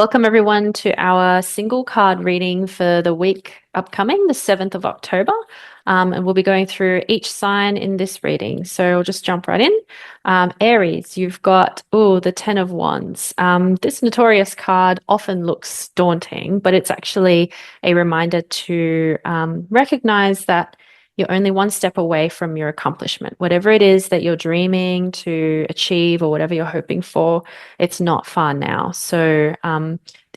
Welcome everyone to our single card reading for the week upcoming, the 7th of October. And we'll be going through each sign in this reading. So we'll just jump right in. Aries, you've got, the 10 of Wands. This notorious card often looks daunting, but it's actually a reminder to recognize that you're only one step away from your accomplishment. Whatever it is that you're dreaming to achieve or whatever you're hoping for, it's not far now. So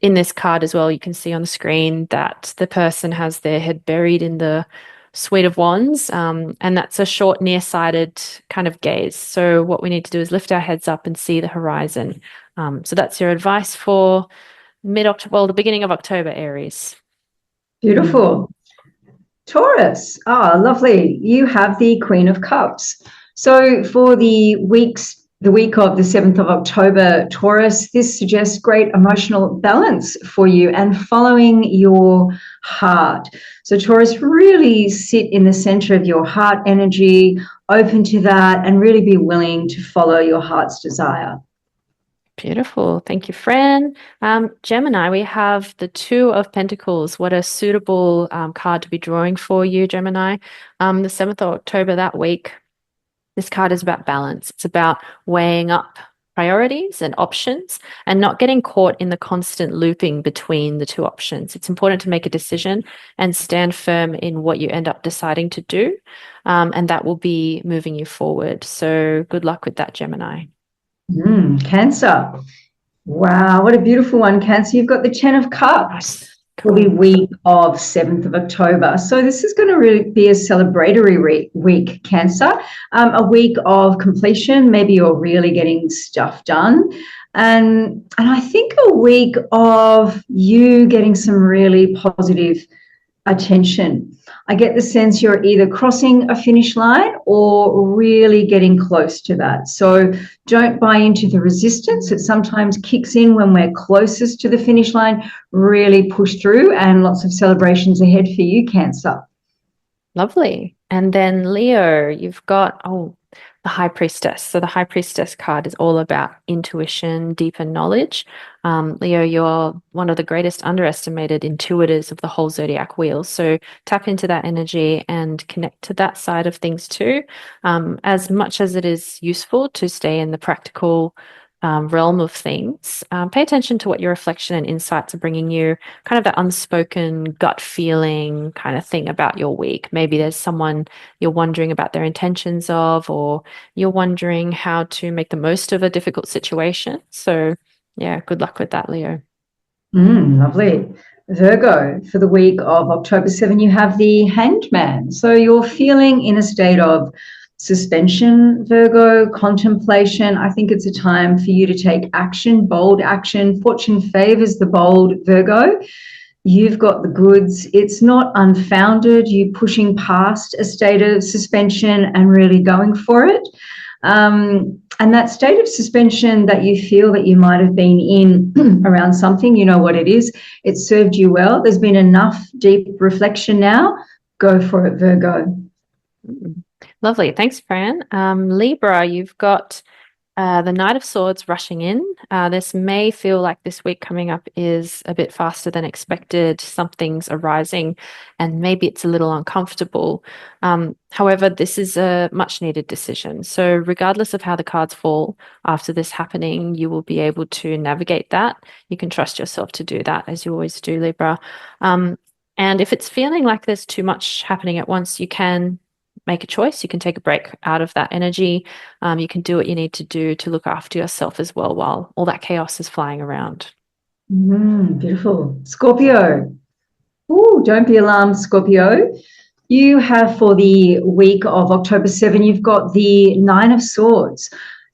in this card as well, you can see on the screen that the person has their head buried in the Suite of Wands, and that's a short, nearsighted kind of gaze. So what we need to do is lift our heads up and see the horizon. So that's your advice for mid-October, well, the beginning of October, Aries. Beautiful. Taurus, lovely. You have the Queen of Cups. So for the week of the 7th of October, Taurus, this suggests great emotional balance for you and following your heart. So Taurus, really sit in the center of your heart energy, open to that, and really be willing to follow your heart's desire. Beautiful. Thank you, Fran. Gemini, we have the Two of Pentacles. What a suitable card to be drawing for you, Gemini. The 7th of October, that week, this card is about balance. It's about weighing up priorities and options and not getting caught in the constant looping between the two options. It's important to make a decision and stand firm in what you end up deciding to do, and that will be moving you forward. So good luck with that, Gemini. Cancer. Wow, what a beautiful one, Cancer. You've got the 10 of Cups for the week of 7th of October. So this is going to really be a celebratory week, Cancer. A week of completion. Maybe you're really getting stuff done. And I think a week of you getting some really positive attention. I get the sense you're either crossing a finish line or really getting close to that. So don't buy into the resistance. It sometimes kicks in when we're closest to the finish line. Really push through, and lots of celebrations ahead for you, Cancer. Lovely. And then Leo, you've got, the High Priestess. So the High Priestess card is all about intuition, deeper knowledge. Leo, you're one of the greatest underestimated intuitors of the whole zodiac wheel. So tap into that energy and connect to that side of things too. As much as it is useful to stay in the practical realm of things, pay attention to what your reflection and insights are bringing you, kind of that unspoken gut feeling kind of thing about your week. Maybe there's someone you're wondering about their intentions of, or you're wondering how to make the most of a difficult situation. So yeah, good luck with that, Leo. Lovely. Virgo, for the week of October 7, you have the Hanged Man. So you're feeling in a state of suspension, Virgo, contemplation. I think it's a time for you to take action, bold action. Fortune favors the bold, Virgo. You've got the goods. It's not unfounded. You pushing past a state of suspension and really going for it. And that state of suspension that you feel that you might have been in around something, you know what it is. It served you well. There's been enough deep reflection now. Go for it, Virgo. Lovely. Thanks, Fran. Libra, you've got the Knight of Swords rushing in. This may feel like this week coming up is a bit faster than expected. Something's arising and maybe it's a little uncomfortable. However, this is a much needed decision. So regardless of how the cards fall after this happening, you will be able to navigate that. You can trust yourself to do that, as you always do, Libra. And if it's feeling like there's too much happening at once, you can make a choice. You can take a break out of that energy. You can do what you need to do to look after yourself as well while all that chaos is flying around. Beautiful. Scorpio. Don't be alarmed, Scorpio. You have for the week of October 7, you've got the Nine of Swords.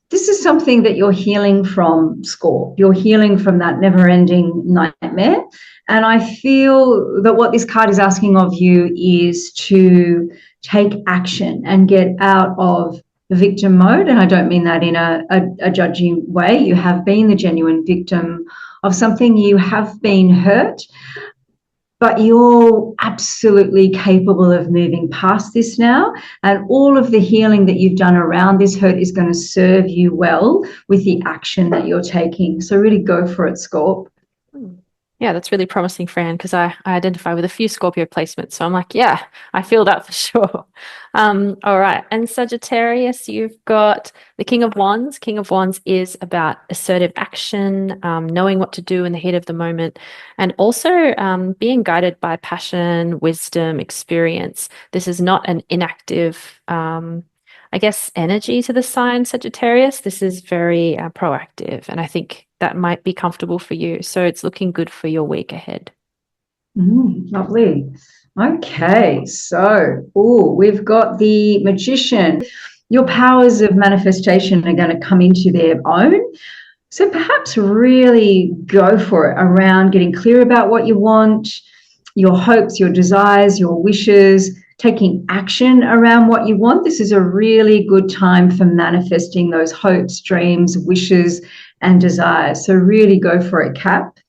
This is something that you're healing from, Scorp. You're healing from that never-ending nightmare. And I feel that what this card is asking of you is to take action and get out of the victim mode. And I don't mean that in a judging way. You have been the genuine victim of something. You have been hurt, but you're absolutely capable of moving past this now. And all of the healing that you've done around this hurt is going to serve you well with the action that you're taking. So really go for it, Scorp. Hmm. Yeah, that's really promising, Fran, because I identify with a few Scorpio placements. So I'm like, yeah, I feel that for sure. All right. And Sagittarius, you've got the King of Wands. King of Wands is about assertive action, knowing what to do in the heat of the moment, and also being guided by passion, wisdom, experience. This is not an inactive, I guess, energy to the sign Sagittarius. This is very proactive, and I think that might be comfortable for you. So it's looking good for your week ahead. Lovely. Okay, so we've got the Magician. Your powers of manifestation are going to come into their own. So perhaps really go for it around getting clear about what you want, your hopes, your desires, your wishes, taking action around what you want. This is a really good time for manifesting those hopes, dreams, wishes, and desires. So really go for it, Cap.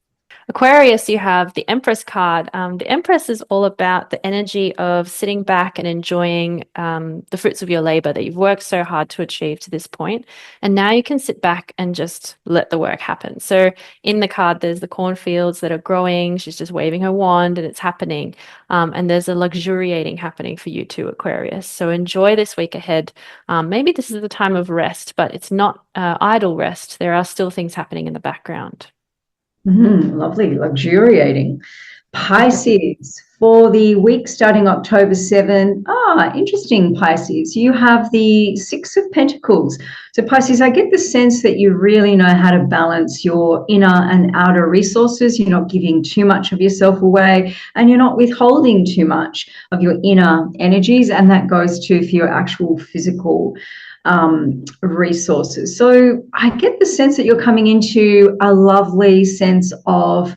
Aquarius, you have the Empress card. The Empress is all about the energy of sitting back and enjoying the fruits of your labor that you've worked so hard to achieve to this point. And now you can sit back and just let the work happen. So in the card, there's the cornfields that are growing. She's just waving her wand and it's happening. And there's a luxuriating happening for you too, Aquarius. So enjoy this week ahead. Maybe this is the time of rest, but it's not idle rest. There are still things happening in the background. Lovely, luxuriating. Pisces, for the week starting October 7. Interesting, Pisces. You have the Six of Pentacles. So, Pisces, I get the sense that you really know how to balance your inner and outer resources. You're not giving too much of yourself away and you're not withholding too much of your inner energies. And that goes to for your actual physical resources. So I get the sense that you're coming into a lovely sense of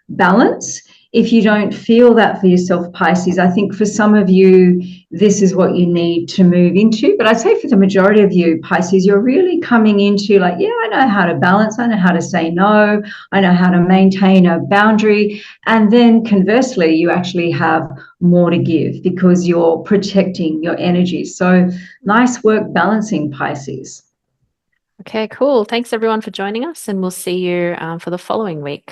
balance. If you don't feel that for yourself, Pisces, I think for some of you, this is what you need to move into. But I'd say for the majority of you, Pisces, you're really coming into like, yeah, I know how to balance. I know how to say no. I know how to maintain a boundary. And then conversely, you actually have more to give because you're protecting your energy. So nice work balancing, Pisces. Okay, cool. Thanks everyone for joining us, and we'll see you for the following week.